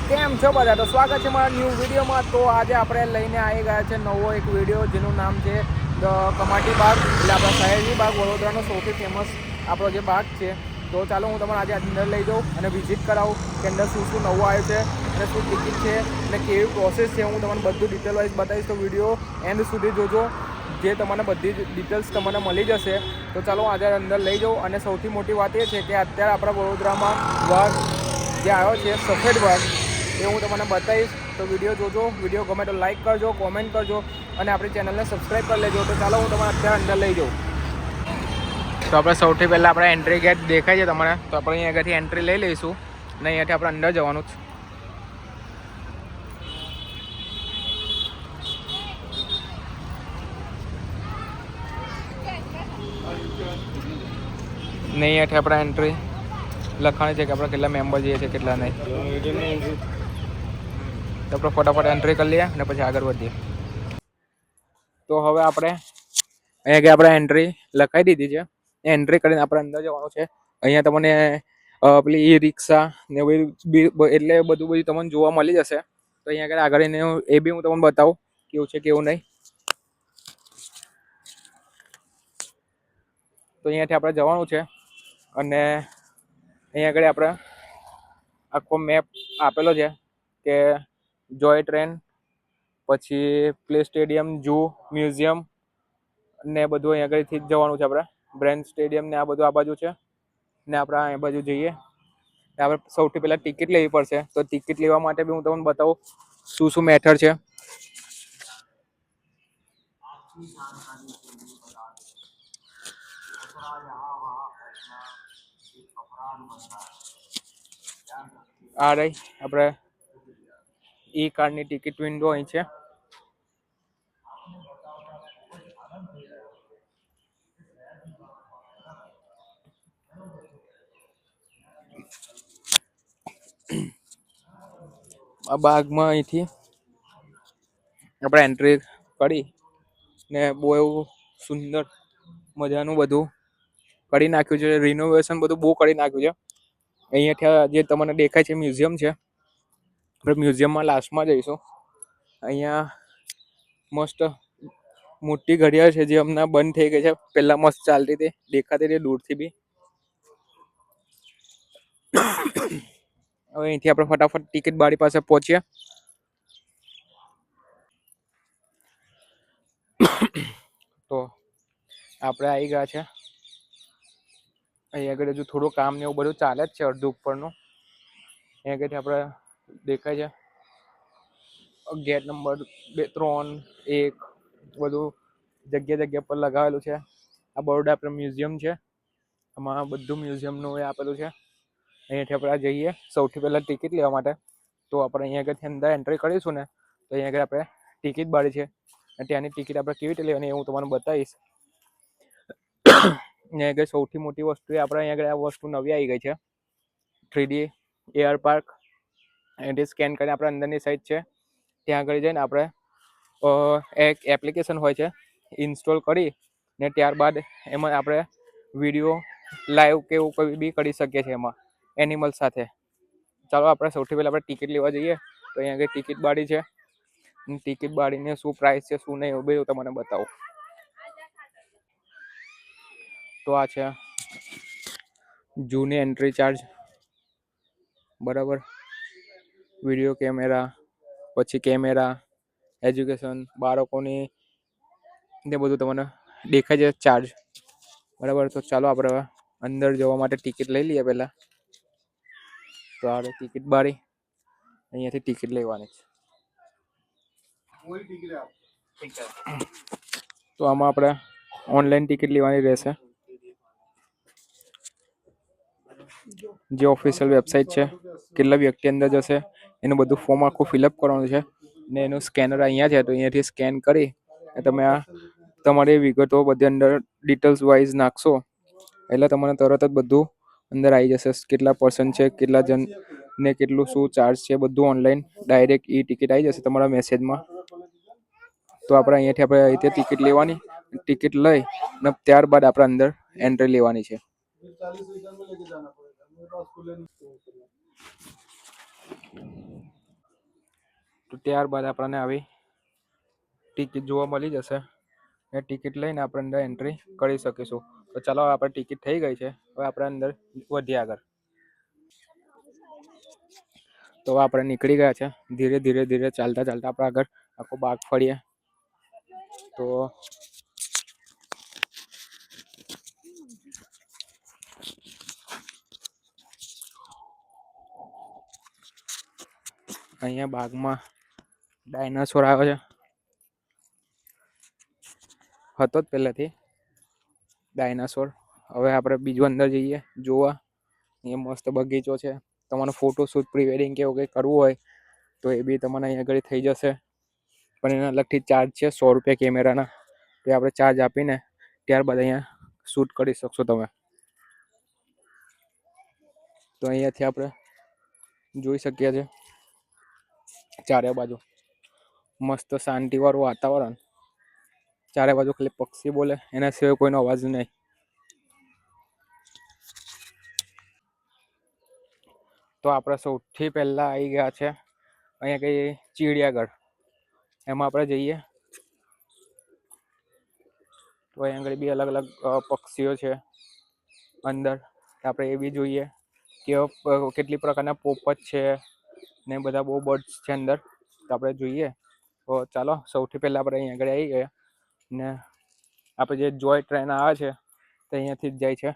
કેમ છો બધા? તો સ્વાગત છે મારા ન્યૂ વિડીયોમાં. તો આજે આપણે લઈને આવી ગયા છે નવો એક વિડીયો, જેનું નામ છે ધ કમાટી બાગ, એટલે આપણા શહેરની બાગ, વડોદરાનો સૌથી ફેમસ આપણો જે બાગ છે. તો ચાલો હું તમારે આજે અંદર લઈ જાઉં અને વિઝિટ કરાવું કે અંદર શું શું નવું આવ્યું છે અને શું ટિકિટ છે અને કેવી પ્રોસેસ છે. હું તમને બધું ડિટેલ વાઇઝ બતાવીશ, તો વિડીયો એન્ડ સુધી જોજો, જે તમને બધી જ ડિટેલ્સ તમને મળી જશે. તો ચાલો આજે અંદર લઈ જાઉં. અને સૌથી મોટી વાત એ છે કે અત્યારે આપણા વડોદરામાં વાઘ જે આવ્યો છે, સફેદ વાઘ, એ હું તમને બતાવીશ. તો વિડીયો જોજો, વિડીયો ગમે તો લાઇક કરજો, કોમેન્ટ કરજો અને આપણી ચેનલને સબસ્ક્રાઈબ કરી લેજો. તો ચાલો હું તમને અત્યારે અંદર લઈ જાઉં. તો આપણે સૌથી પહેલાં આપણે એન્ટ્રી ગેટ દેખાય છે તમને, તો આપણે અહીં આગળથી એન્ટ્રી લઈ લઈશું અને અહીંયાથી આપણે અંદર જવાનું છે. ને અહીંયાથી આપણે એન્ટ્રી લખાણી છે કે આપણે કેટલા મેમ્બર જઈએ છીએ, કેટલા નહીં. તો આપણે ફટાફટ એન્ટ્રી કરી લઈએ અને પછી આગળ વધીએ. તો હવે આપણે અહીંયા કે આપણે એન્ટ્રી લખાઈ દીધી છે. એન્ટ્રી કરીને આપણે અંદર જવાનું છે. અહીંયા તમને પેલી ઈ રિક્ષા ને એટલે બધું તમને જોવા મળી જશે. તો અહીંયા આગળ એ બી હું તમને બતાવું કેવું છે કેવું નહીં. તો અહીંયાથી આપણે જવાનું છે અને અહીંયા આગળ આપણે આખો મેપ આપેલો છે કે જોય ટ્રેન, પછી પ્લે સ્ટેડિયમ, જૂ, મ્યુઝિયમ ને બધું અહીંયા આગળથી જ જવાનું છે. આપણે બ્રેન્ડ સ્ટેડિયમ ને આ બધું આ બાજુ છે ને આપણે આ બાજુ જઈએ. આપણે સૌથી પહેલાં ટિકિટ લેવી પડશે. તો ટિકિટ લેવા માટે બી હું તમને બતાવું શું શું મેથડ છે. આ રહી આપણે ઈ કાર્ડની ટિકિટ વિન્ડો અહીં છે. આ બાગમાં અહીંથી આપણે એન્ટ્રી કરી ને બહુ એવું સુંદર મજાનું બધું કરી નાખ્યું છે. રિનોવેશન બધું બહુ કરી નાખ્યું છે. અહીંયાથી જે તમને દેખાય છે મ્યુઝિયમ છે. આપણે મ્યુઝિયમમાં લાસ્ટમાં જઈશું. અહીંયા મસ્ત મોટી ઘડિયાળ છે જે હમણાં બંધ થઈ ગઈ છે. પહેલા મસ્ત ચાલતી હતી, દેખાતી હતી દૂરથી બી. હવે અહીંથી આપણે ફટાફટ ટિકિટ બારી પાસે પહોંચીએ. તો આપણે આવી ગયા છે. અહીં આગળ હજુ થોડું કામ ને એવું બધું ચાલે જ છે, અડધું ઉપરનું. અહીં આગળથી આપણે દેખાય છે ગેટ નંબર 2, 3, 1 બધું જગ્યા પર લગાવેલું છે. આ બરોડા આપણે મ્યુઝિયમ છે. આમાં બધું મ્યુઝિયમનું એ આપેલું છે. અહીંયાથી આપણે જઈએ સૌથી પહેલાં ટિકિટ લેવા માટે. તો આપણે અહીંયા આગળથી અંદર એન્ટ્રી કરીશું ને, તો અહીંયા આગળ આપણે ટિકિટ બાળી છે અને ત્યાંની ટિકિટ આપણે કેવી રીતે લેવાની એ હું તમને બતાવીશ. અહીંયા આગળ સૌથી મોટી વસ્તુ એ આપણે અહીંયા આગળ આ વસ્તુ નવી આવી ગઈ છે, 3D AR પાર્ક. એથી સ્કેન કરીને આપણે અંદરની સાઈડ છે ત્યાં આગળ જઈને આપણે એક એપ્લિકેશન હોય છે, ઇન્સ્ટોલ કરી ને ત્યારબાદ એમાં આપણે વિડીયો લાઈવ કે એવું કોઈ બી કરી શકીએ છીએ એમાં એનિમલ સાથે. ચાલો આપણે સૌથી પહેલાં આપણે ટિકિટ લેવા જઈએ. તો અહીંયા આગળ ટિકિટ બાળી છે. ટિકિટ બાળીને શું પ્રાઇસ છે શું નહીં એવું બધું તમને બતાવું. તો આ છે જૂની એન્ટ્રી ચાર્જ, બરાબર. વિડીયો કેમેરા, પછી કેમેરા, એજ્યુકેશન, બાળકોની ને બધું તમને દેખાય છે ચાર્જ, બરાબર. તો ચાલો આપણે હવે અંદર જવા માટે ટિકિટ લઈ લઈએ પહેલાં. તો આ ટિકિટ બારી, અહીંયાથી ટિકિટ લેવાની છે. તો આમાં આપણે ઓનલાઈન ટિકિટ લેવાની રહેશે. જે ઓફિશિયલ વેબસાઇટ છે, કેટલા વ્યક્તિ અંદર જશે એનું બધું ફોર્મ આખું ફિલઅપ કરવાનું છે ને એનું સ્કેનર અહીંયા છે. તો અહીંયાથી સ્કેન કરી તમે આ તમારી વિગતો બધી અંદર ડિટેલ્સ વાઇઝ નાખશો એટલે તમને તરત જ બધું અંદર આવી જશે. કેટલા પર્સન્ટ છે, કેટલા જણ ને કેટલું શું ચાર્જ છે, બધું ઓનલાઈન ડાયરેક્ટ ઈ ટિકિટ આવી જશે તમારા મેસેજમાં. તો આપણે અહીંયાથી આપણે અહીંથી ટિકિટ લેવાની, ટિકિટ લઈ ને ત્યારબાદ આપણે અંદર એન્ટ્રી લેવાની છે. તો ત્યારબાદ આપણને આવી ટિકિટ જોવા મળી જશે. એ ટિકિટ લઈને આપણે અંદર એન્ટ્રી કરી શકીશું. તો ચાલો આપણે ટિકિટ થઈ ગઈ છે, હવે આપણે અંદર વધીએ આગળ. તો આપણે નીકળી ગયા છે. ધીરે ધીરે ધીરે ચાલતા ચાલતા આપણે આગળ આખો બાગ ફરીએ. તો અહીંયા બાગમાં ડાયનાસોર આવે છે, હતો જ પહેલાથી ડાયનાસોર. હવે આપણે બીજું અંદર જઈએ જોવા. અહીંયા મસ્ત બગીચો છે. તમારો ફોટોશૂટ પ્રી વેડિંગ કે એવું કંઈ કરવું હોય તો એ બી તમને અહીંયા આગળ થઈ જશે. પણ એના અલગથી ચાર્જ છે ₹100 કેમેરાના. તો આપણે ચાર્જ આપીને ત્યારબાદ અહીંયા શૂટ કરી શકશો તમે. તો અહીંયાથી આપણે જોઈ શકીએ છીએ ચારે બાજુ મસ્ત શાંતિવાળું વાતાવરણ. ચારે બાજુ ખાલી પક્ષી બોલે, એના સિવાય કોઈનો અવાજ નહીં. તો આપણે સૌથી પહેલા આવી ગયા છે અહીંયા કઈ ચિડિયાઘર. એમાં આપણે જઈએ તો અહીંયા આગળ બી અલગ અલગ પક્ષીઓ છે અંદર. આપણે એ બી જોઈએ કે કેટલી પ્રકારના પોપટ છે ને બધા બહુ બર્ડ્સ છે અંદર. તો આપણે જોઈએ. તો ચાલો સૌથી પહેલા આપણે અહીંયા આગળ આવી ગયા ને આપણે જે જોય ટ્રેન આવે છે તો અહીંયાથી જ જાય છે.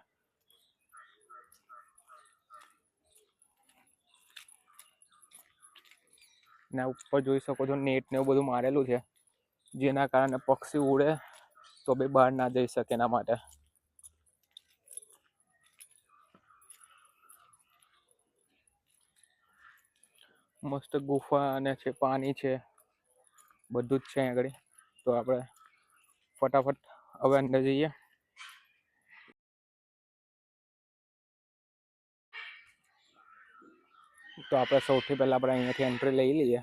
ને ઉપર જોઈ શકો છો નેટ ને એવું બધું મારેલું છે, જેના કારણે પક્ષી ઉડે તો બી બહાર ના જઈ શકે એના માટે. મસ્ત ગુફા અને છે, પાણી છે, બધું જ છે અહીં આગળ. તો આપણે ફટાફટ હવે અંદર જઈએ. તો આપણે સૌથી પહેલા આપણે અહીંયાથી એન્ટ્રી લઈ લઈએ.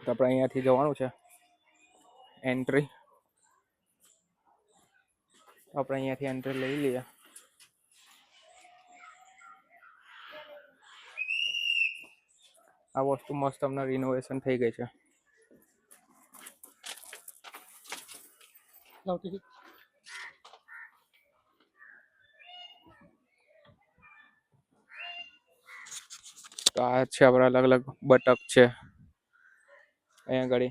તો આપણે અહીંયાથી જવાનું છે એન્ટ્રી. આપણે અહીંયાથી એન્ટ્રી લઈ લઈએ. આ વસ્તુ મસ્ત અમને રિનોવેશન થઈ ગઈ છે. તો આ છે આપણા અલગ અલગ બતક છે અહીંયા આગળ.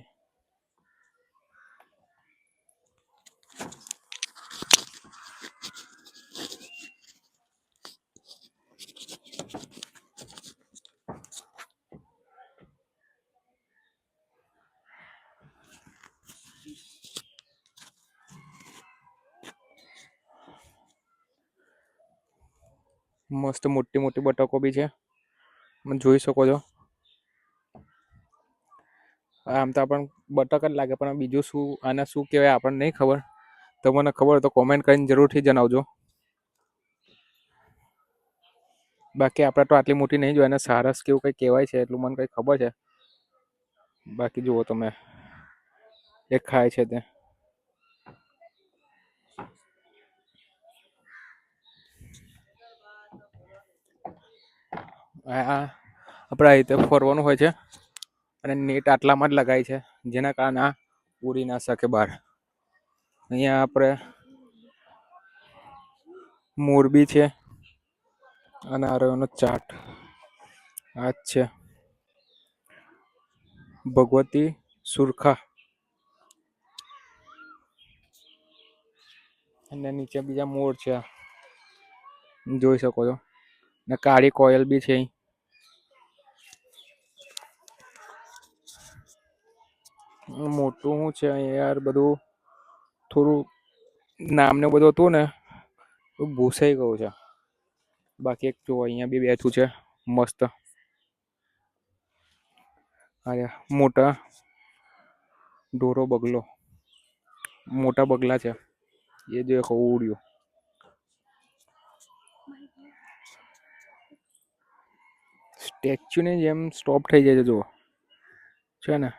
મસ્ત મોટી મોટી બતકો બી છે, તમે જોઈ શકો છો. આમ તો આપણને બતક જ લાગે, પણ બીજું શું આને શું કહેવાય આપણને નહીં ખબર. તમને ખબર હોય તો કોમેન્ટ કરીને જરૂરથી જણાવજો. બાકી આપણે તો આટલી મોટી નહીં જોઈ, અને સારસ કેવું કંઈ કહેવાય છે એટલું મને કંઈ ખબર છે. બાકી જુઓ તમે એ ખાય છે તે. આપણે આ રીતે ફરવાનું હોય છે અને નેટ આટલામાં જ લગાય છે, જેના કારણે આ ઉડી ના શકે બહાર. અહીંયા આપણે મોરબી છે અને આરોનો ચાટ આ જ છે ભગવતી સુરખા. અને નીચે બીજા મોર છે, જોઈ શકો છો. ને કાળી કોયલ બી છે. મોટું શું છે યાર, બધું થોડું નામને બધું હતું ને ભૂસાઈ ગયું છે. બાકી એક જો અહીંયા બી બેઠું છે મસ્ત. અરે મોટા ઢોરો બગલો, મોટા બગલા છે એ જો ઉડ્યું. સ્ટેચ્યુ ની જેમ સ્ટોપ થઈ જાય છે જુઓ, છે ને.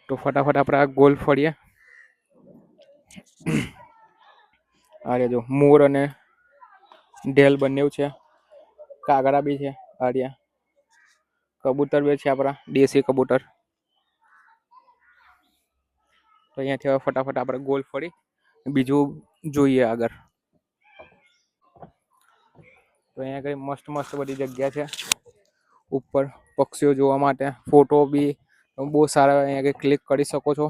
તો ફટાફટ આપણે આ ગોલ ફરીએ. અરે જો મોર અને ઢેલ બંને છે, કાગડા બી છે, આર્યા કબૂતર બી છે આપણા દેશી કબૂતર. તો અહીંયાથી હવે ફટાફટ આપણે ગોલ ફરી બીજું જોઈએ આગળ. તો અહીંયા કઈ મસ્ત મસ્ત બધી જગ્યા છે ઉપર પક્ષીઓ જોવા માટે. ફોટો બી બહુ સારા અહીંયા ક્લિક કરી શકો છો.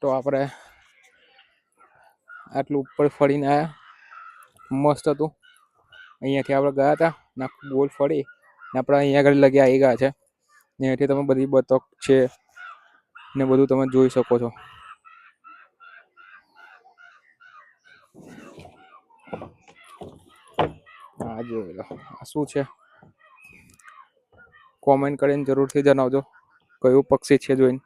તો આપણે આટલું ઉપર ફરીને આવ્યા, મસ્ત હતું. અહીંયાથી આપણે ગયા હતા ને ગોલ ફરી ને આપણે અહીંયા આગળ લગી આવી ગયા છે. અહીંયાથી તમે બધી બતક છે ને બધું તમે જોઈ શકો છો. હા જોઈ લો આ શું છે, કોમેન્ટ કરીને જરૂરથી જણાવજો કયું પક્ષી છે જોઈને.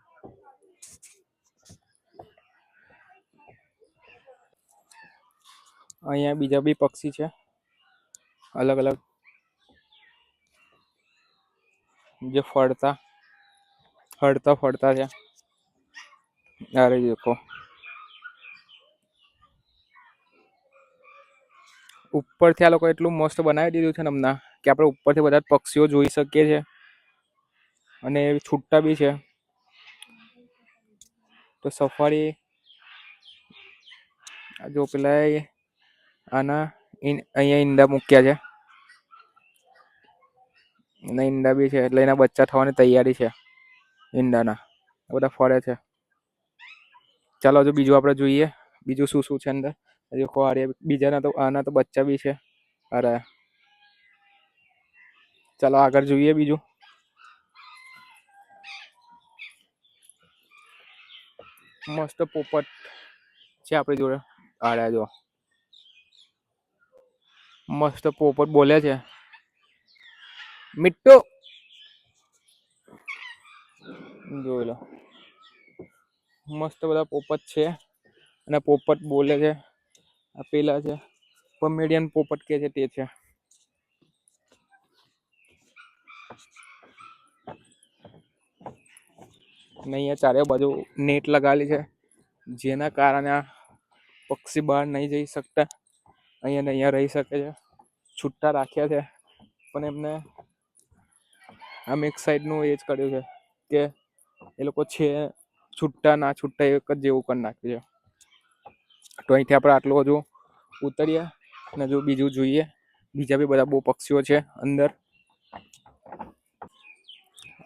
અહીંયા બીજા બી પક્ષી છે અલગ અલગ જે ફરતા છે. અરે દેખો ઉપરથી આ લોકો એટલું મસ્ત બનાવી દીધું છે ને હમણાં કે આપણે ઉપરથી બધા પક્ષીઓ જોઈ શકીએ છીએ અને છૂટા બી છે. તો સફારી જો પેલા આના અહીંયા ઈંડા મૂક્યા છે અને ઈંડા બી છે એટલે એના બચ્ચા થવાની તૈયારી છે ઈંડાના. બધા ફરે છે. ચાલો હજુ બીજું આપણે જોઈએ બીજું શું શું છે અંદર. બીજાના તો આના તો બચ્ચા બી છે. અરે ચાલો આગળ જોઈએ બીજું. મસ્ત પોપટ છે આપણી જોડે. આડ્યા જો મસ્ત પોપટ બોલે છે, મિટ્ટુ જોઈ લો. મસ્ત બધા પોપટ છે અને પોપટ બોલે છે. પેલા છે કોમેડિયન પોપટ કે છે તે છે. અને અહીંયા ચારે બાજુ નેટ લગાવેલી છે જેના કારણે આ પક્ષી બહાર નહીં જઈ શકતા, અહીંયા ને અહીંયા રહી શકે છે. છૂટા રાખ્યા છે પણ એમને આમ એક સાઈડ નું એ જ કર્યું છે કે એ લોકો છે છૂટા ના છૂટા એક જ જેવું કરી નાખ્યું છે. તો અહીંથી આપણે આટલું હજુ ઉતરીએ અને જો બીજું જોઈએ. બીજા બી બધા બહુ પક્ષીઓ છે અંદર.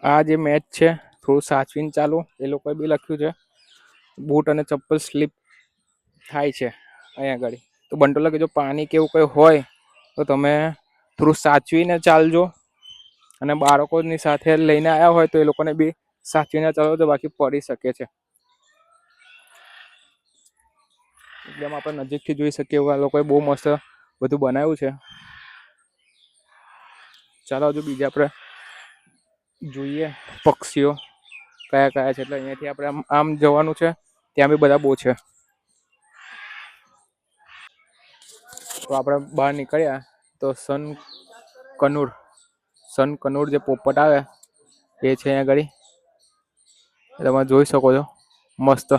આ જે મેચ છે થોડું સાચવીને ચાલુ, એ લોકોએ બી લખ્યું છે બૂટ અને ચપ્પલ સ્લીપ થાય છે અહીંયા આગળ. તો બંટોલા કે જો પાણી કેવું કઈ હોય તો તમે થોડું સાચવીને ચાલજો અને બાળકોની સાથે લઈને આવ્યા હોય તો એ લોકોને બી સાચવીને ચાલજો, બાકી પડી શકે છે. એકદમ આપણે નજીકથી જોઈ શકીએ એવું આ લોકોએ બહુ મસ્ત બધું બનાવ્યું છે. ચાલો હજુ બીજા આપણે જોઈએ પક્ષીઓ કયા કયા છે. એટલે અહીંયાથી આપણે આમ જવાનું છે, ત્યાં બી બધા બહુ છે. તો આપણે બહાર નીકળ્યા તો સન કનુર જે પોપટ આવે એ છે અહીંયા આગળ. તમે જોઈ શકો છો મસ્ત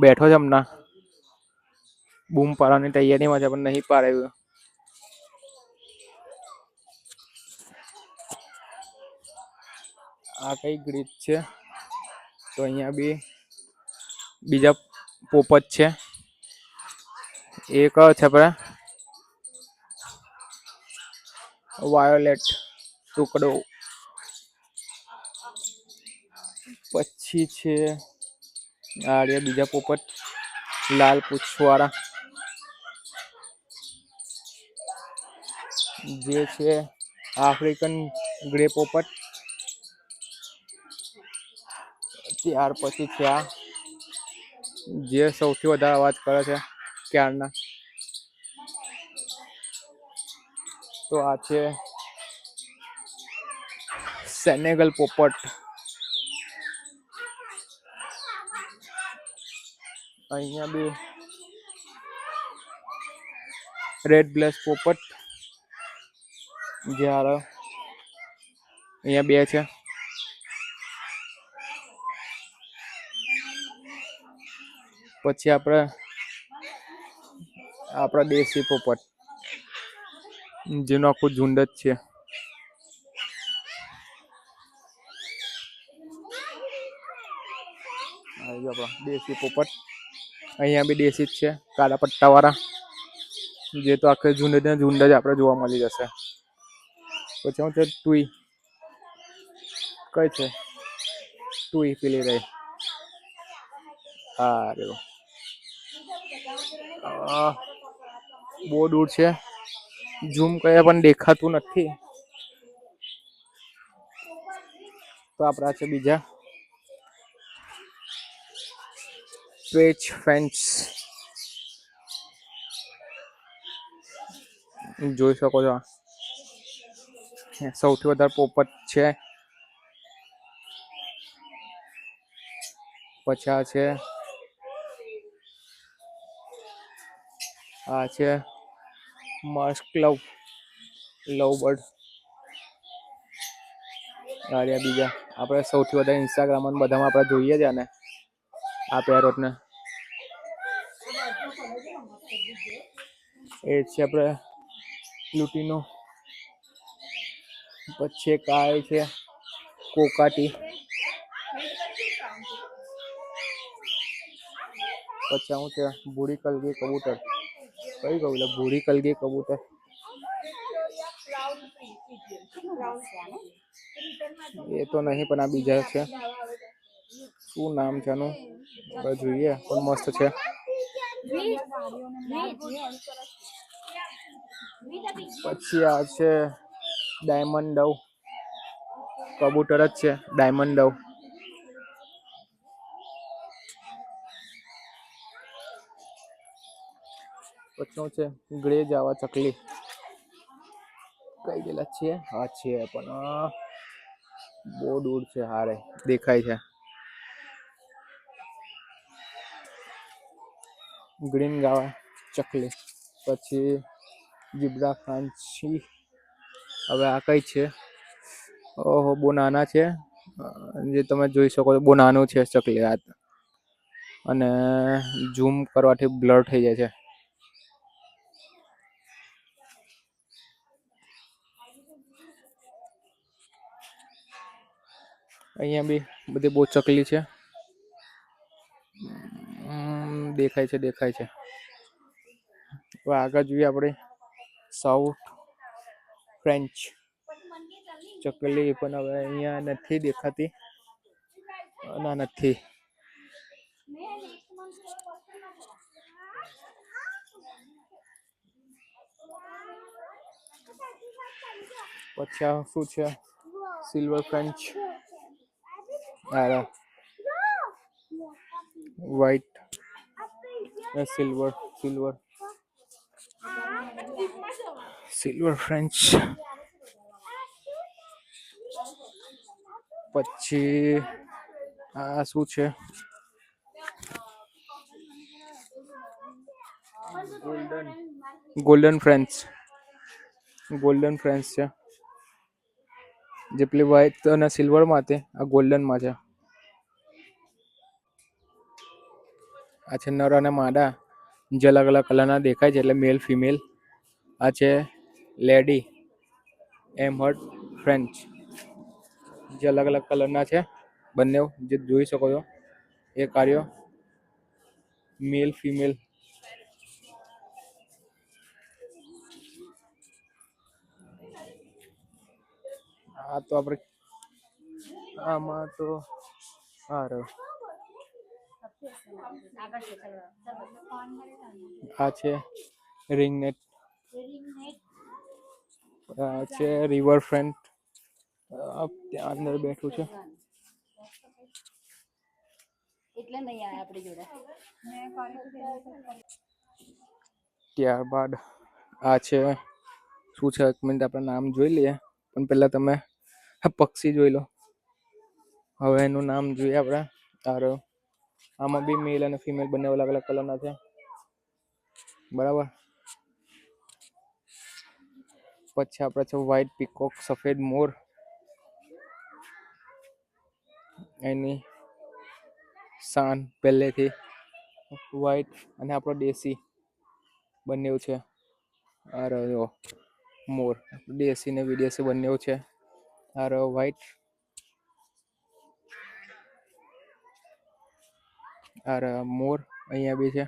બેઠો છે. હમણાં બૂમ પાડવાની તૈયારીમાં છે પણ નહીં પાડે. આ કઈ ગ્રીપ છે તો અહીંયા બી બીજા પોપટ છે. એ કયો છે આપણે વાયોલેટ ટુકડો. પછી છે આ બીજા પોપટ લાલ પૂંછવાળા જે છે આફ્રિકન ગ્રે પોપટ. ત્યાર પછી છે આ જે સૌથી વધારે અવાજ કરે છે ક્યારના. તો આ છે સેનેગલ પોપટ. અહીંયા બી રેડ બ્લેસ પોપટ જ્યારે અહીંયા બે છે. પછી આપણા દેશી પોપટ, જેનું આખું ઝુંડ જ છે. દેશી પોપટ અહીંયા બી દેશી જ છે, કાળા પટ્ટા વાળા, જે તો આખે ઝુંડ જ આપણે જોવા મળી જશે. પછી હું છે ટુઈ, કઈ છે ટુઈ પેલી રહી. હા બહુ દૂર છે, ઝૂમ કર્યા પણ દેખાતું નથી. તો આપણા છે બીજા સ્વેચ ફેન્સ, જોઈ શકો છો. સૌથી વધારે પોપટ છે. પછી આ છે માસ્ક લવ બર્ડ. બીજા આપણે સૌથી વધારે ઇન્સ્ટાગ્રામ બધામાં આપણે જોઈએ છે ને આ પેરોટ ને, એ છે આપણે લૂટીનો. પછી એક આ છે કોકાટી. પછી હું છે ભૂરી કલગી કબૂતર. કઈ કહું ભૂરી કલગી કબૂતર, એ તો નહીં પણ આ બીજા છે. શું નામ છે એનું જોઈએ, પણ મસ્ત છે. પછી આ છે ડાયમંડ ડવ, કબૂતર જ છે ડાયમંડ ડવ. પછી છે ગ્રે જાવા ચકલી. કઈ ગયેલા છે, હા છે પણ બહુ દૂર છે, હારે દેખાય છે. ગ્રીન ગાવા ચકલી. પછી જીબ્રા ફાન્સી. હવે આ કઈ છે, ઓહો બહુ નાના છે, જે તમે જોઈ શકો છો બહુ નાનું છે ચકલી આ, અને ઝૂમ કરવાથી બ્લર થઈ જાય છે. અહીંયા બી બધી બહુ ચકલી છે. દેખાય છે. હવે આગળ જોઈએ આપણે સાઉથ ફ્રેન્ચ ચકલી, પણ હવે અહીંયા નથી દેખાતી. ના નથી. પછી આ શું છે silver French, white silver French. પછી આ શું છે, ગોલ્ડન ફ્રેન્ચ છે. જે પેલી વ્હાઈટ અને સિલ્વર માં હતી, આ ગોલ્ડન માં છે. આ છે નર અને માદા, જે અલગ અલગ કલર ના દેખાય છે, એટલે મેલ ફિમેલ. આ છે લેડી એમહર્ડ ફ્રેન્ચ, જે અલગ અલગ કલર ના છે બંને, જે જોઈ શકો છો એ કાર્યો મેલ ફિમેલ. આ તો આપણે આમાં તો આ છે રિંગનેટ, આ છે રિવર ફ્રન્ટ, ત્યાં અંદર બેઠું છે. એટલે નહીં આયા આપણી જોડે. ત્યારબાદ આ છે શું છે, એક મિનિટ આપણે નામ જોઈ લઈએ, પણ પેલા તમે પક્ષી જોઈ લો. હવે એનું નામ જોઈએ આપણે. આમાં બી મેલ અને ફિમેલ બંને અલગ અલગ કલર ના છે, બરાબર. પછી આપણે છે વ્હાઈટ પીકોક, સફેદ મોર. એની શાન પહેલેથી વ્હાઈટ અને આપણો દેશી બંને છે. અરે જો મોર દેશી ને વિદેશી બંને છે. અરે વ્હાઈટ અરે મોર અહીંયા બી છે.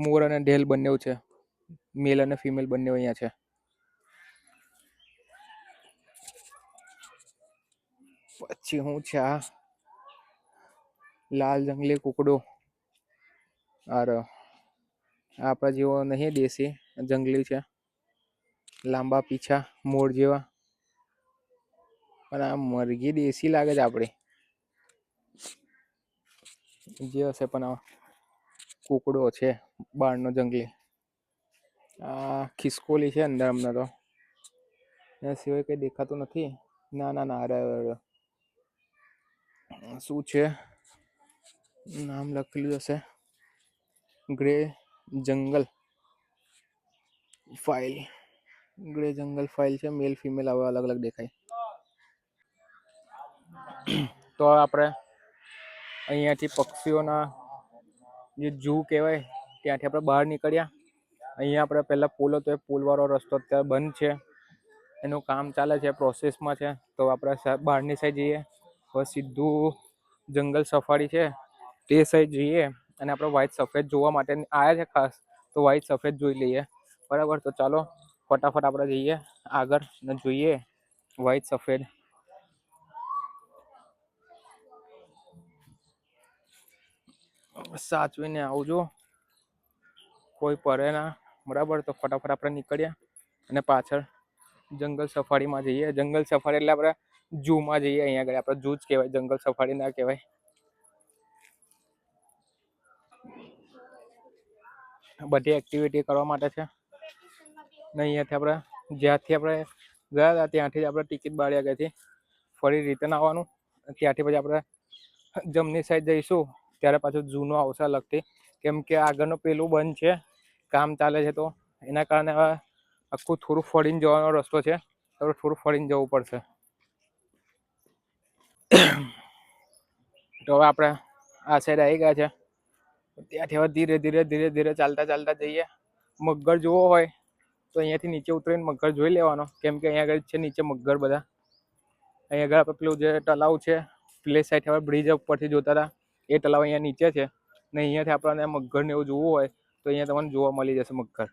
મોર અને ઢેલ બંને છે. મેલ અને ફિમેલ બંને અહીંયા છે. પછી હું છે આ લાલ જંગલી કુકડો. અરે આપણા જેવો નહીં દેશી જંગલી છે. લાંબા પીછા મોર જેવા. પણ આ મરઘી દેશી લાગે છે આપડી જે હશે પણ આ કુકડો છે બારનો જંગલી. આ ખિસકોલી છે અંદર અમને તો એના સિવાય કઈ દેખાતું નથી. ના ના ના અરે શું છે નામ લખેલું હશે ગ્રે જંગલ ફાઇલ. ગ્રે જંગલ ફાઇલ છે. મેલ ફિમેલ હવે અલગ અલગ દેખાય. તો આપણે અહીંયાથી પક્ષીઓના જે જૂ કહેવાય ત્યાંથી આપણે બહાર નીકળ્યા. અહીંયા આપણે પહેલા પુલ હતો એ પુલ વાળો રસ્તો અત્યારે બંધ છે. એનું કામ ચાલે છે, પ્રોસેસમાં છે. તો આપણે બહારની સાઈડ જઈએ. હવે સીધું જંગલ સફારી છે તે સાઈડ જઈએ અને આપણે વ્હાઈટ સફેદ જોવા માટે આવ્યા છે ખાસ. તો વ્હાઈટ સફેદ જોઈ લઈએ. બરાબર તો ચાલો ફટાફટ આપણે જઈએ આગળ ને જોઈએ વ્હાઈટ સફેદ. સાચવીને આવજો, કોઈ પડે ના. બરાબર તો ફટાફટ આપણે નીકળ્યા અને પાછળ જંગલ સફારીમાં જઈએ. જંગલ સફારી એટલે આપણે ઝૂમાં જઈએ. અહીંયા આગળ આપણે ઝૂ જ કહેવાય, જંગલ સફારી ના કહેવાય. બધી એક્ટિવિટી કરવા માટે છે ને અહીંયાથી આપણે જ્યાંથી આપણે ગયા હતા ત્યાંથી આપણે ટિકિટ બાળ્યા ગઈ. ફરી રિટર્ન આવવાનું. ત્યાંથી પછી આપણે જમણી સાઈડ જઈશું ત્યારે પાછું ઝૂનો આવશે અલગથી. કેમ કે આગળનું પેલું બંધ છે, કામ ચાલે છે. તો એના કારણે હવે આખું થોડું ફરીને જવાનો રસ્તો છે. તો થોડું ફરીને જવું પડશે. તો હવે આપણે આ સાઈડ આવી ગયા છે. ત્યાંથી હવે ધીરે ધીરે ધીરે ધીરે ચાલતા ચાલતા જઈએ. મગર જોવો હોય તો અહીંયાથી નીચે ઉતરીને મગર જોઈ લેવાનો. કેમ કે અહીંયા આગળ છે નીચે મગર બધા. અહીંયા આગળ આપણે પેલું જે તળાવ છે પ્લે સાઈડ હવે બ્રિજ ઉપરથી જોતા હતા એ તળાવ અહીંયા નીચે છે. ને અહીંયાથી આપણને મગર ને એવું જોવું હોય તો અહીંયા તમને જોવા મળી જશે મગર.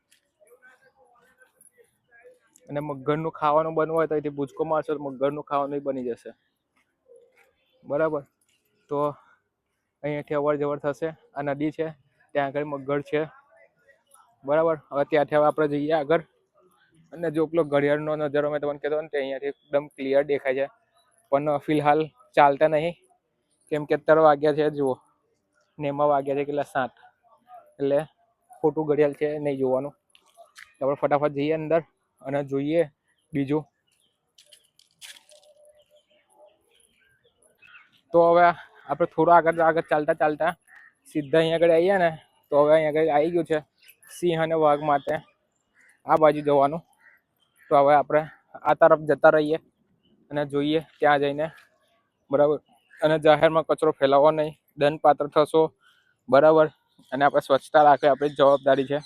અને મગરનું ખાવાનું બનવું હોય તો અહીંથી ભૂચકો મારશો તો મગરનું ખાવાનું બની જશે. બરાબર તો અહીંયાથી અવર જવર થશે. આ નદી છે, ત્યાં આગળ મગર છે. બરાબર હવે ત્યાંથી હવે આપણે જઈએ આગળ. અને જો પેલો ઘડિયાળનો નજારો મેં તમને કહેતો ને તે અહીંયાથી એકદમ ક્લિયર દેખાય છે. પણ ફિલહાલ ચાલતા નહીં કેમ કે 17 વાગ્યા છે. જુઓ ને એમાં વાગ્યા છે કેટલા 7. એટલે ખોટું ઘડિયાળ છે નહીં જોવાનું. આપણે ફટાફટ જઈએ અંદર અને જોઈએ બીજું. તો હવે આપણે થોડું આગળ ચાલતા ચાલતા સીધા અહીંયા આગળ આવીએ ને તો હવે અહીંયા આગળ આવી ગયું છે સિંહ અને વાઘ માટે આ બાજુ જવાનું. તો હવે આપણે આ તરફ જતા રહીએ અને જોઈએ ત્યાં જઈને. બરાબર અને જાહેરમાં કચરો ફેલાવવો નહીં, દંડપાત્ર થશો. બરાબર અને આપણે સ્વચ્છતા રાખવી આપણી જવાબદારી છે.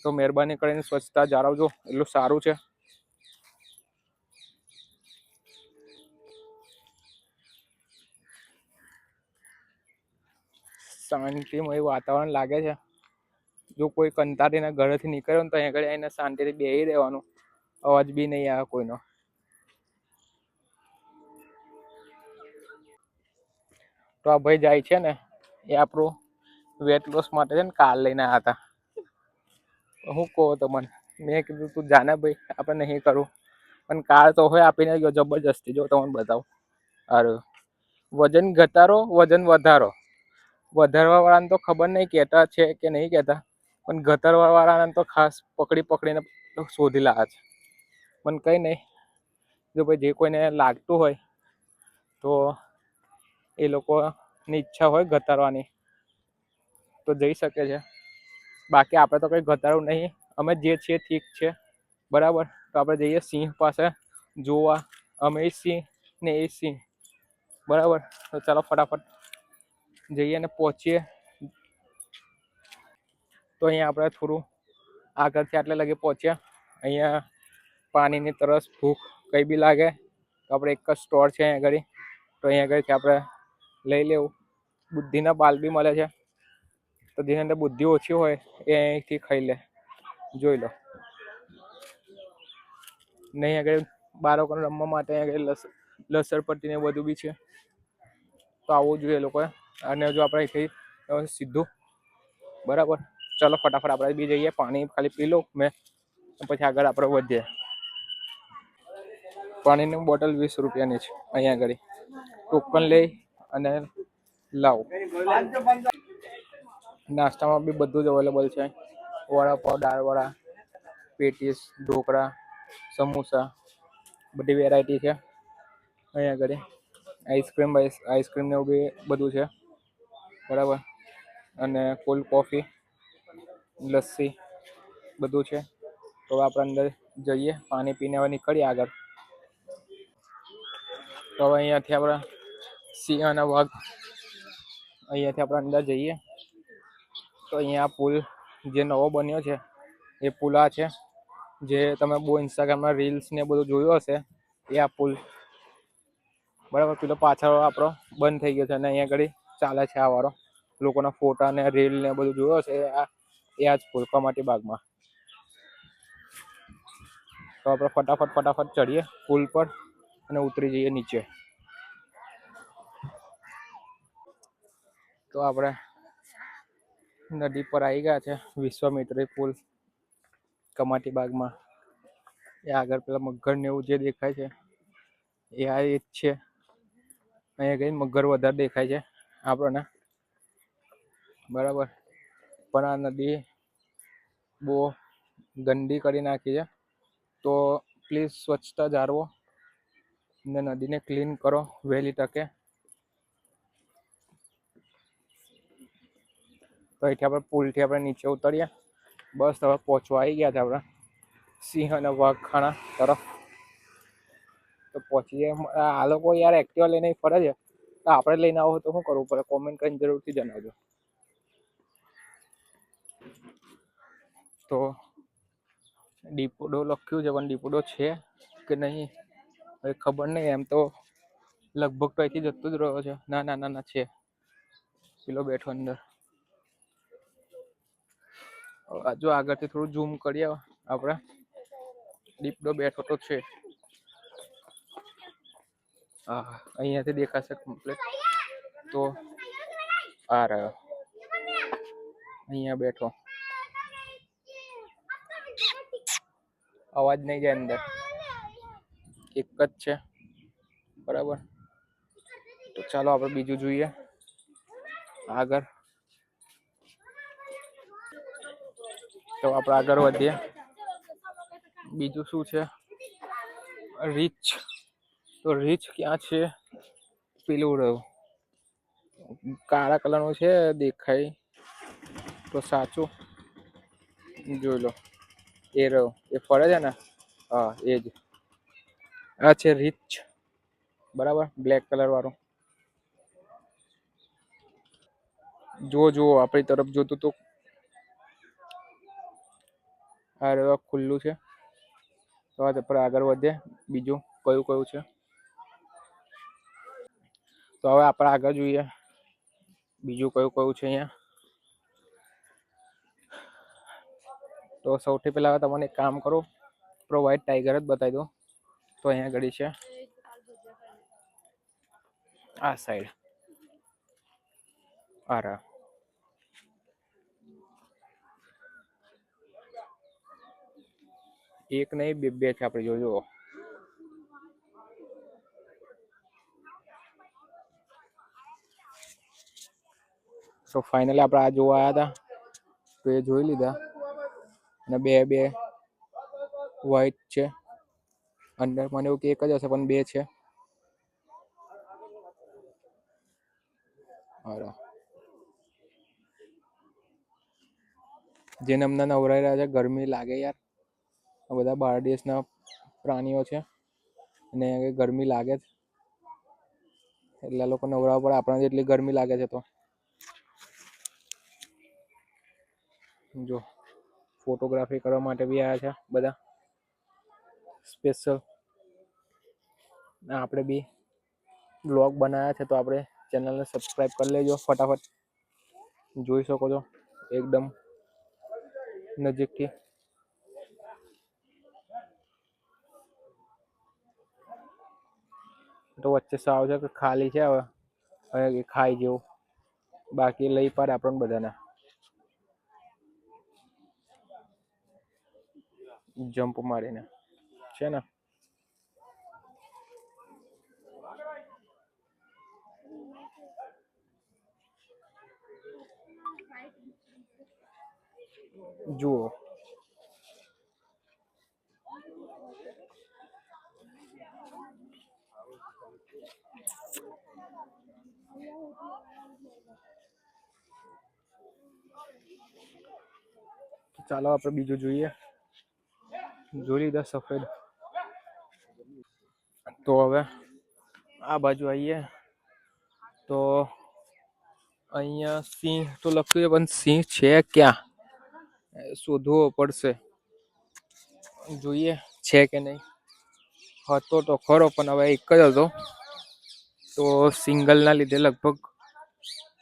તો મહેરબાની કરીને સ્વચ્છતા જાળવજો, એટલું સારું છે. શાંતિમય વાતાવરણ લાગે છે. જો કોઈ કંટાળીને ઘરેથી નીકળ્યો ને તો અહીંયા આગળ આવીને શાંતિથી બેસી રહેવાનું. અવાજ બી નહીં આવે કોઈનો. તો આ ભાઈ જાય છે ને એ આપણું વેટ લોસ માટે છે ને કાર લઈને આવ્યા હતા. હું કહો તમને, મેં કીધું તું જાને ભાઈ આપણે નહીં કરું. પણ કાર તો હોય આપીને ગયો જબરજસ્તી. જો તમને બતાવું. અરે વજન ઘટાડો વજન વધારો. વધારવા વાળાને તો ખબર નહીં કહેતા છે કે નહીં કહેતા, પણ ઘટાડવા વાળાને તો ખાસ પકડીને શોધી લાવે છે. પણ કંઈ નહીં, જો ભાઈ જે કોઈને લાગતું હોય તો એ લોકોની ઈચ્છા હોય ઘટાડવાની તો જઈ શકે છે. બાકી આપણે તો કંઈ ઘટાડવું નહીં. અમે જે છીએ ઠીક છે. બરાબર તો આપણે જઈએ સિંહ પાસે જોવા. અમે એ સિંહ ને એ સિંહ. બરાબર તો ચાલો ફટાફટ જઈએ અને પહોંચીએ તો અહીંયા આપણે થોડું આગળથી આટલે લગી પહોંચ્યા. અહીંયા પાણીની તરસ ભૂખ કંઈ બી લાગે તો આપણે એક જ સ્ટોર છે અહીંયા આગળ, તો અહીંયા આગળથી આપણે લઈ લેવું. બુદ્ધિના બાલ બી મળે છે, તો જેની અંદર બુદ્ધિ ઓછી હોય એ અહીંથી ખાઈ લે. જોઈ લો. નહીં આગળ બાળકોને રમવા માટે આગળ લસરપટ્ટી ને બધું બી છે, તો આવવું જોઈએ લોકોએ. અને જો આપણે અહીંથી સીધું બરાબર, ચલો ફટાફટ આપણે બી જઈએ. પાણી ખાલી પી લો મેં, પછી આગળ આપણે વધીએ. પાણીની બોટલ 20 રૂપિયાની છે અહીંયા આગળ. ટોકન લઈ અને લાવો. નાસ્તામાં બી બધું જ અવેલેબલ છે. વડાપાવ, દાળવડા, પેટીસ, ઢોકળા, સમોસા, બધી વેરાયટી છે અહીંયા આગળ. આઈસ્ક્રીમ ને એવું બી બધું છે બરાબર. અને કોલ્ડ કોફી, લસ્સી બધું છે. તો આપણે અંદર જઈએ, પાણી પીને હવે નીકળીએ આગળ. તો હવે અહીંયાથી આપણે સિંહ અને વાઘ, અહીંયાથી આપણે અંદર જઈએ. તો અહીંયા પુલ જે નવો બન્યો છે એ પુલ આ છે, જે તમે બહુ ઇન્સ્ટાગ્રામમાં રીલ્સ ને બધું જોયું હશે એ આ પુલ બરાબર. પેલો પાછળ આપણો બંધ થઈ ગયો છે અને અહીંયા આગળ ચાલે છે આ વાળો. લોકોના ફોટા ને રીલ ને બધું જોયો હશે એ આ જ પુલ કમાટી બાગમાં. તો આપણે ફટાફટ ચડીએ પુલ પર અને ઉતરી જઈએ નીચે. તો આપણે નદી પર આવી ગયા છે. વિશ્વામિત્રી પુલ કમાટી બાગમાં. એ આગળ પેલા મગર ને એવું જે દેખાય છે એ આ જ છે. અહીંયા કઈ મગર વધારે દેખાય છે આપણને બરાબર. પણ આ નદી બહુ ગંદી કરી નાખી છે, તો પ્લીઝ સ્વચ્છતા જાળવો ને નદીને ક્લીન કરો વહેલી તકે. તો અહીંથી આપણે પુલથી આપણે નીચે ઉતરીએ. બસ હવે પહોંચવા આવી ગયા છે આપણે સિંહ અને વાઘખાના તરફ. તો પહોંચીએ. આ લોકો યાર એક્ટિવા લઈને ફરે છે, તો આપણે લઈને આવો તો શું કરવું પડે? કોમેન્ટ કરીને જરૂરથી જણાવજો. તો ડીપોડો લખ્યું છે, પણ ડીપોડો છે કે નહીં હવે ખબર નહીં. એમ તો લગભગ તો અહીંથી જતું જ રહ્યો છે. ના છે, પેલો બેઠો અંદર. જો આગળથી થોડું ઝૂમ કરીએ આપણે. ડીપડો બેઠો તો છે. હા, અહીંયાથી દેખાશે કમ્પ્લીટ. તો આ રહ્યો અહીંયા બેઠો. અવાજ નહીં જાય અંદર, એક જ છે બરાબર. તો ચાલો આપણે બીજું જોઈએ આગળ. તો આપણે આગળ વધીએ. બીજું શું છે? રીચ. તો રીચ ક્યાં છે? પેલું રહ્યું કાળા કલરનું છે દેખાય તો સાચું. જોઈ લો, એ રહ્યો, એ ફરે છે ને, હા એ જ. આ છે રીચ બરાબર, બ્લેક કલર વાળું. જુઓ આપણી તરફ જોતું તો આ રહ્યો ખુલ્લું છે. તો આપણે આગળ વધીએ. બીજું કયું છે? તો હવે આપણે આગળ જોઈએ બીજું કયું છે અહીંયા. તો સૌથી પહેલા તમને એક કામ કરો, વ્હાઈટ ટાઈગર જ બતાવી દો. તો અહીંયા આગળ છે આ સાઈડ. આ એક નહીં બે છે. આપણે જોજો. તો ફાઇનલી આપણે આ જોવા આવ્યા હતા, તો એ જોઈ લીધા. અને બે વ્હાઈટ છે અંદર. મને એવું કે એક જ હશે, પણ બે છે. જેને અમને નવરાઈ રહ્યા છે. ગરમી લાગે યાર, આ બધા બહાર દેશના પ્રાણીઓ છે અને ગરમી લાગે જ એટલે લોકો નવરાવા પડે. આપણને જેટલી ગરમી લાગે છે તો જો ફોટોગ્રાફી કરવા માટે બી આવ્યા છે બધા સ્પેશિયલ. આપણે બી બ્લોગ બનાવ્યા છે તો આપણે ચેનલને સબસ્ક્રાઈબ કરી લેજો ફટાફટ. જોઈ શકો છો એકદમ નજીકથી. તો વચ્ચે સાવ છે કે ખાલી છે હવે ખાઈ જેવું, બાકી લઈ પડે આપણને બધાને. જમ્પ મારીને છે ને. જુઓ ચાલો આપણે બીજું જોઈએ. જોઈ લીધા સફેદ. તો હવે આ બાજુ આવીએ તો અહીંયા સિંહ તો લખ્યું છે પણ સિંહ છે ક્યાં શોધવો પડશે. જોઈએ છે કે નહીં. હતો તો ખરો પણ હવે એક જ હતો તો સિંગલ ના લીધે લગભગ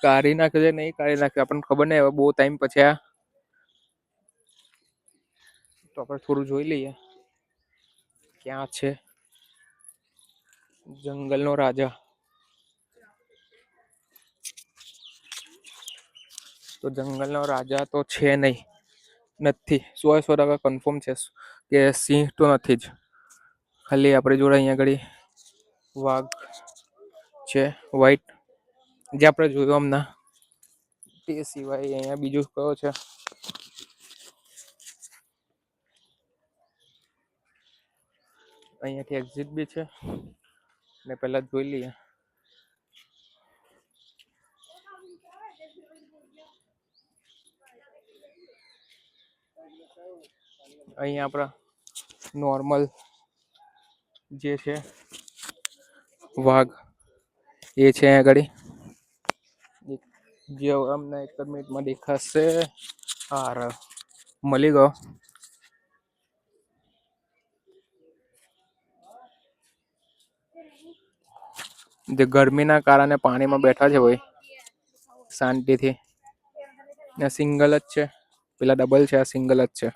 કાઢી નાખ્યો છે. નહીં કાઢી નાખ્યો આપણને ખબર નહીં. હવે બહુ ટાઈમ પછી આ તો આપણે થોડું જોઈ લઈએ ક્યાં છે. જંગલનો રાજા. તો જંગલનો રાજા તો છે નહીં, નથી. 100% કન્ફર્મ છે કે સિંહ તો નથી જ. ખાલી આપણે જોડે અહીંયા આગળ વાઘ છે વ્હાઈટ, જે આપણે જોયું હમણાં. તે સિવાય અહીંયા બીજું કયો છે. અહીંયાથી એક્ઝિટ બી છે ને પહેલા જોઈ લઈએ. અહીંયા આપણા નોર્મલ જે છે વાઘ એ છે અહીંયા આગળ. જે અમને 1 જ મિનિટમાં દેખાશે. હાર મળી ગયો. જે ગરમીના કારણે પાણીમાં બેઠા છે ભાઈ શાંતિથી. ને સિંગલ જ છે, પેલા ડબલ છે, આ સિંગલ જ છે.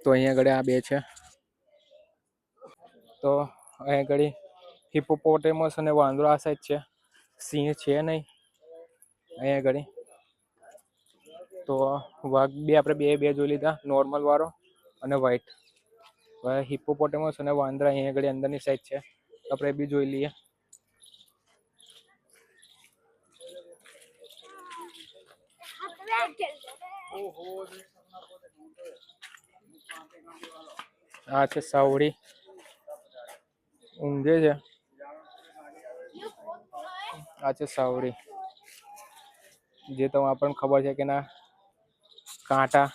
તો અહીંયા આગળ આ બે છે. તો અહીંયા આગળ હિપોપોટેમસ અને વાંદરો આ સાઈડ છે. સિંહ છે નહીં અહીંયા આગળ. તો વાઘ બે આપણે બે જોઈ લીધા, નોર્મલ વાળો અને વ્હાઈટ. હવે હિપોપોટેમસ અને વાંદરા અહીંયા આગળ અંદરની સાઈડ છે, આપણે બી જોઈ લઈએ. આ છે સાવડી, ઊંઘે છે. આ છે સાવડી, જે તો આપણને ખબર છે કે ના કાંટા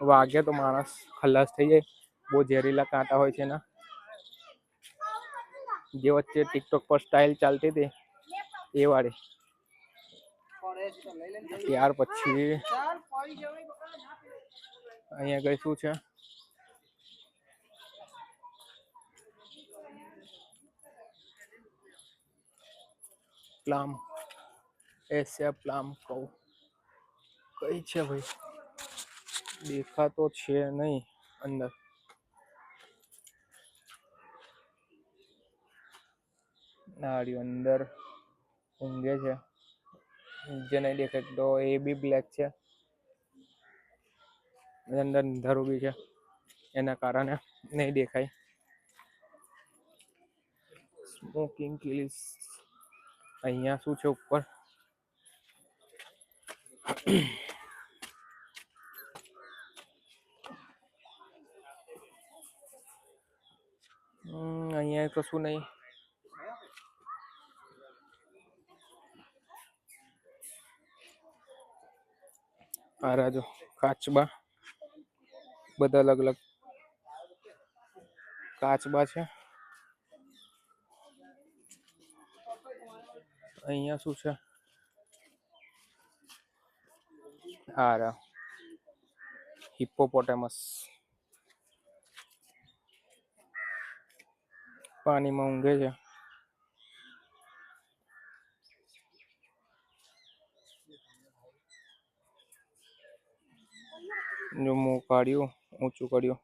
વાગે તો માણસ ખલાસ થઈ જાય. બહુ ઝેરીલા કાંટા હોય છે એના. જે વચ્ચે ટિકટોક પર સ્ટાઇલ ચાલતી હતી એ વાળી. ત્યાર પછી અહીંયા આગળ શું છે. પ્લામ એશિયા પ્લામ કહું કઈ છે ભાઈ, દેખાતો છે નહીં અંદર. નાળિયો અંદર ઊંઘે છે, જે નહીં દેખાય તો એ બી બ્લેક છે. અંદર અંધારું બી છે એના કારણે નહીં દેખાય. સ્મોકિંગ કિલ્સ અહીંયા શું છે ઉપર. અહીંયા કશું નહીં. આ રાજો કાચબા, બધા અલગ અલગ કાચબા છે. અહીંયા શું છે? આ હિપ્પોપોટેમસ પાણીમાં ઊંઘે છે. જો મું કાઢ્યું, ઊંચું કર્યું.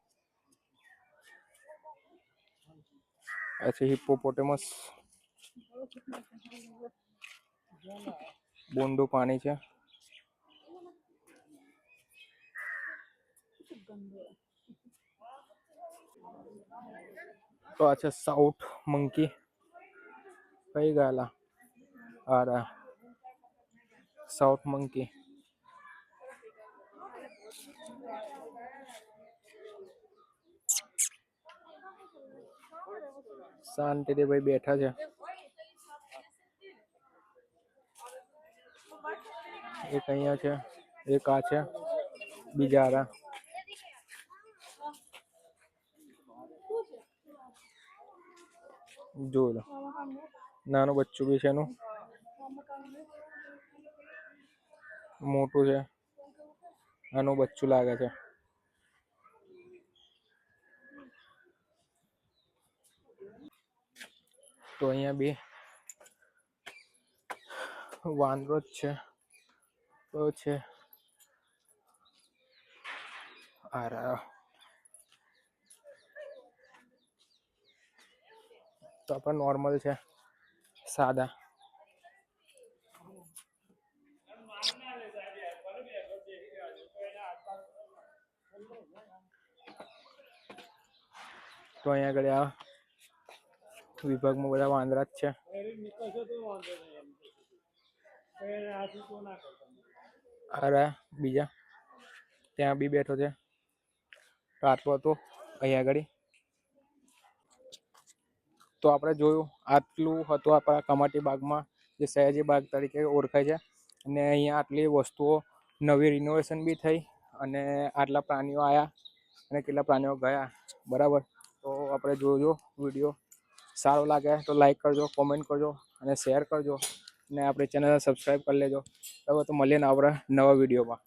આ છે હિપ્પોપોટેમસ. બોંડું પાણી છે. તો આ છે સાઉથ મંકી. કઈ ગયેલા? આ સાઉથ મંકી. શાંતિથી ભાઈ બેઠા છે. એક અહીંયા છે, એક આ છે, બીજા આ જોઈ લો. નાનું બચ્ચું બી છે એનું. મોટું છે, આનું બચ્ચું લાગે છે. તો અહીંયા બી વાંદરો જ છે. તો છે આ તો આપણે નોર્મલ છે, સાદા. તો અહીંયા આગળ આ વિભાગમાં બધા વાંદરા જ છે. અરે બીજા ત્યાં બી બેઠો છે. આટલું હતું અહીંયા આગળ. તો આપણે જોયું આટલું હતું આપણા કમાટી બાગમાં, જે સયાજી બાગ તરીકે ઓળખાય છે. અને અહીંયા આટલી વસ્તુઓ નવી રિનોવેશન બી થઈ અને આટલા પ્રાણીઓ આવ્યા અને કેટલા પ્રાણીઓ ગયા. બરાબર. તો આપણે જોજો વિડીયો. સારો લાગે તો લાઈક કરજો, કોમેન્ટ કરજો અને શેર કરજો. અને આપણી ચેનલને સબસ્ક્રાઈબ કરી લેજો. બરાબર. તો મળીએ ને આપણે નવા વિડીયોમાં.